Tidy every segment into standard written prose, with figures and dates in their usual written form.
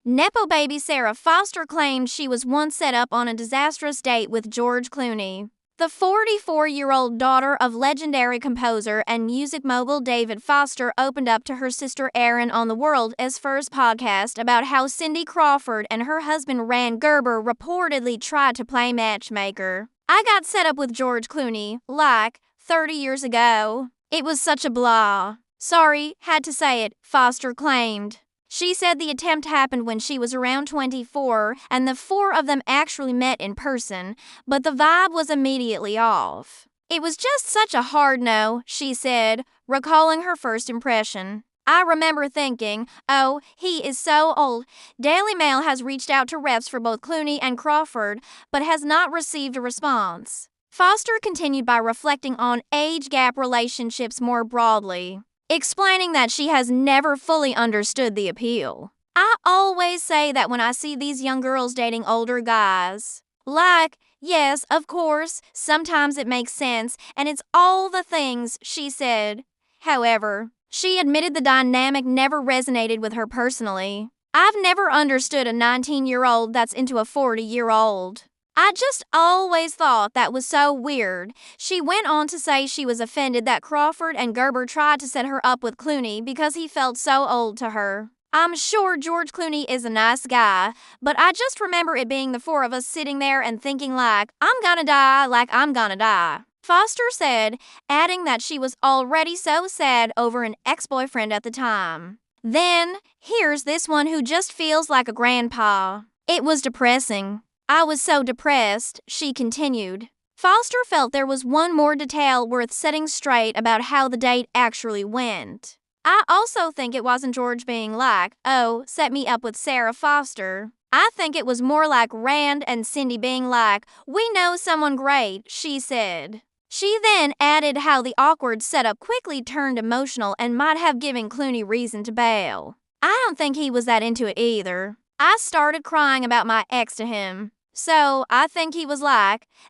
Nepo baby Sara Foster claimed she was once set up on a disastrous date with George Clooney. The 44-year-old daughter of legendary composer and music mogul David Foster opened up to her sister Erin on the World's First podcast about how Cindy Crawford and her husband Rand Gerber reportedly tried to play matchmaker. "I got set up with George Clooney, 30 years ago. It was such a blah. Sorry, had to say it," Foster claimed. She said the attempt happened when she was around 24 and the four of them actually met in person, but the vibe was immediately off. "It was just such a hard no," she said, recalling her first impression. "I remember thinking, oh, he is so old." Daily Mail has reached out to reps for both Clooney and Crawford, but has not received a response. Foster continued by reflecting on age gap relationships more broadly, explaining that she has never fully understood the appeal. "I always say that when I see these young girls dating older guys. Yes, of course, sometimes it makes sense, and it's all the things," she said. However, she admitted the dynamic never resonated with her personally. "I've never understood a 19-year-old that's into a 40-year-old. I just always thought that was so weird." She went on to say she was offended that Crawford and Gerber tried to set her up with Clooney because he felt so old to her. "I'm sure George Clooney is a nice guy, but I just remember it being the four of us sitting there and thinking I'm gonna die I'm gonna die," Foster said, adding that she was already so sad over an ex-boyfriend at the time. "Then, here's this one who just feels like a grandpa. It was depressing. I was so depressed," she continued. Foster felt there was one more detail worth setting straight about how the date actually went. "I also think it wasn't George being oh, set me up with Sara Foster. I think it was more like Rand and Cindy being we know someone great," she said. She then added how the awkward setup quickly turned emotional and might have given Clooney reason to bail. "I don't think he was that into it either. I started crying about my ex to him. So, I think he was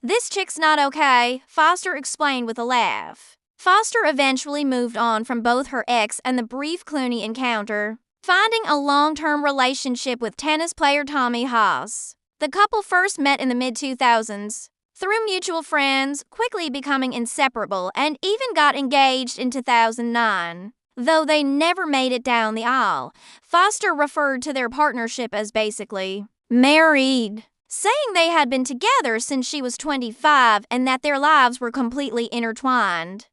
this chick's not okay," Foster explained with a laugh. Foster eventually moved on from both her ex and the brief Clooney encounter, finding a long-term relationship with tennis player Tommy Haas. The couple first met in the mid-2000s, through mutual friends, quickly becoming inseparable, and even got engaged in 2009. Though they never made it down the aisle, Foster referred to their partnership as basically married, saying they had been together since she was 25 and that their lives were completely intertwined.